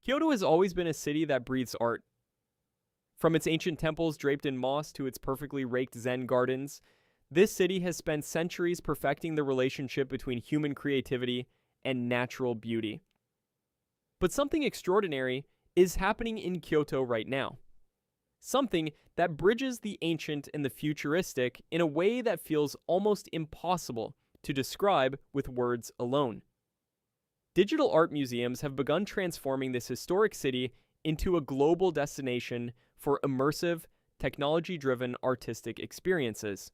Kyoto has always been a city that breathes art. From its ancient temples draped in moss to its perfectly raked Zen gardens, this city has spent centuries perfecting the relationship between human creativity and natural beauty. But something extraordinary is happening in Kyoto right now. Something that bridges the ancient and the futuristic in a way that feels almost impossible to describe with words alone. Digital art museums have begun transforming this historic city into a global destination for immersive, technology-driven artistic experiences.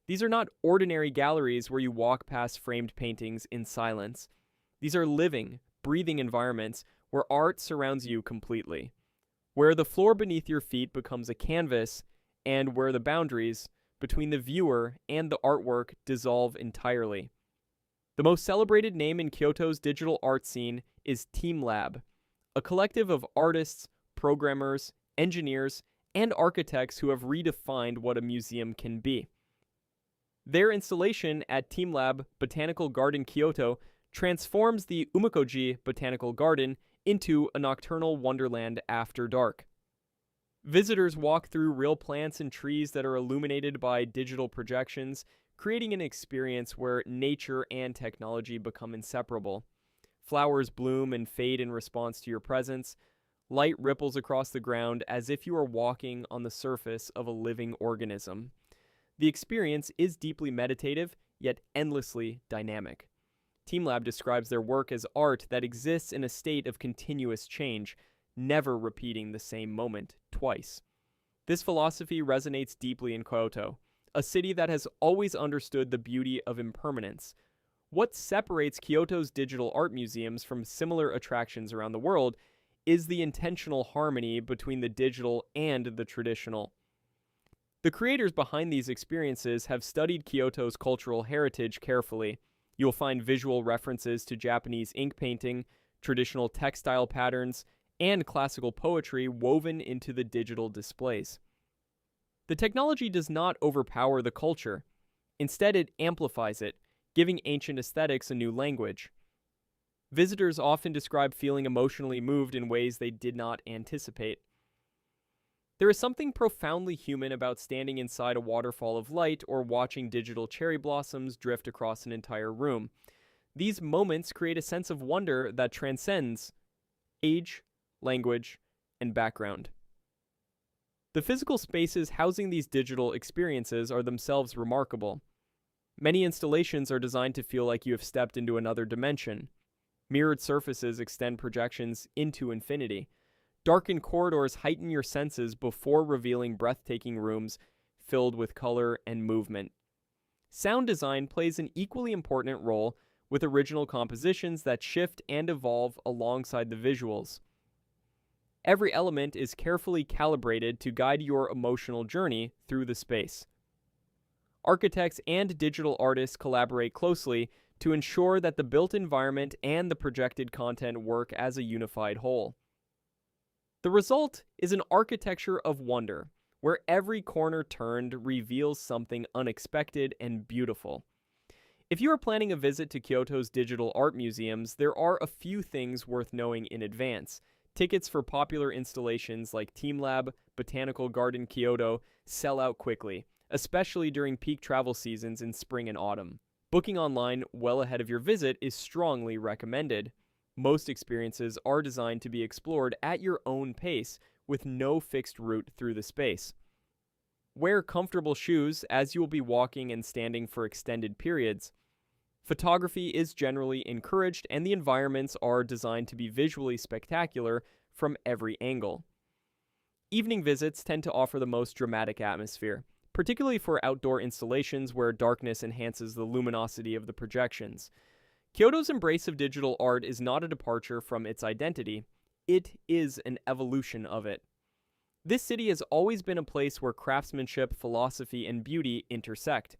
These are not ordinary galleries where you walk past framed paintings in silence. These are living, breathing environments where art surrounds you completely, where the floor beneath your feet becomes a canvas, and where the boundaries between the viewer and the artwork dissolve entirely. The most celebrated name in Kyoto's digital art scene is teamLab, a collective of artists, programmers, engineers, and architects who have redefined what a museum can be. Their installation at teamLab Botanical Garden Kyoto transforms the Umekoji Botanical Garden into a nocturnal wonderland after dark. Visitors walk through real plants and trees that are illuminated by digital projections, creating an experience where nature and technology become inseparable. Flowers bloom and fade in response to your presence. Light ripples across the ground as if you are walking on the surface of a living organism. The experience is deeply meditative, yet endlessly dynamic. teamLab describes their work as art that exists in a state of continuous change, never repeating the same moment twice. This philosophy resonates deeply in Kyoto, a city that has always understood the beauty of impermanence. What separates Kyoto's digital art museums from similar attractions around the world is the intentional harmony between the digital and the traditional. The creators behind these experiences have studied Kyoto's cultural heritage carefully. You'll find visual references to Japanese ink painting, traditional textile patterns, and classical poetry woven into the digital displays. The technology does not overpower the culture. Instead, it amplifies it, giving ancient aesthetics a new language. Visitors often describe feeling emotionally moved in ways they did not anticipate. There is something profoundly human about standing inside a waterfall of light or watching digital cherry blossoms drift across an entire room. These moments create a sense of wonder that transcends age, language, and background. The physical spaces housing these digital experiences are themselves remarkable. Many installations are designed to feel like you have stepped into another dimension. Mirrored surfaces extend projections into infinity. Darkened corridors heighten your senses before revealing breathtaking rooms filled with color and movement. Sound design plays an equally important role with original compositions that shift and evolve alongside the visuals. Every element is carefully calibrated to guide your emotional journey through the space. Architects and digital artists collaborate closely to ensure that the built environment and the projected content work as a unified whole. The result is an architecture of wonder, where every corner turned reveals something unexpected and beautiful. If you are planning a visit to Kyoto's digital art museums, there are a few things worth knowing in advance. Tickets for popular installations like teamLab Botanical Garden Kyoto sell out quickly, especially during peak travel seasons in spring and autumn. Booking online well ahead of your visit is strongly recommended. Most experiences are designed to be explored at your own pace, with no fixed route through the space. Wear comfortable shoes as you will be walking and standing for extended periods. Photography is generally encouraged, and the environments are designed to be visually spectacular from every angle. Evening visits tend to offer the most dramatic atmosphere, particularly for outdoor installations where darkness enhances the luminosity of the projections. Kyoto's embrace of digital art is not a departure from its identity, it is an evolution of it. This city has always been a place where craftsmanship, philosophy, and beauty intersect.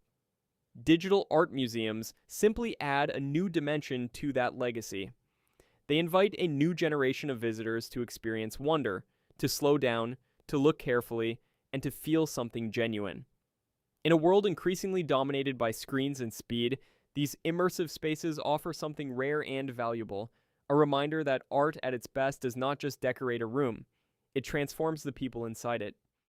Digital art museums simply add a new dimension to that legacy. They invite a new generation of visitors to experience wonder, to slow down, to look carefully, and to feel something genuine. In a world increasingly dominated by screens and speed, these immersive spaces offer something rare and valuable, a reminder that art at its best does not just decorate a room, it transforms the people inside it.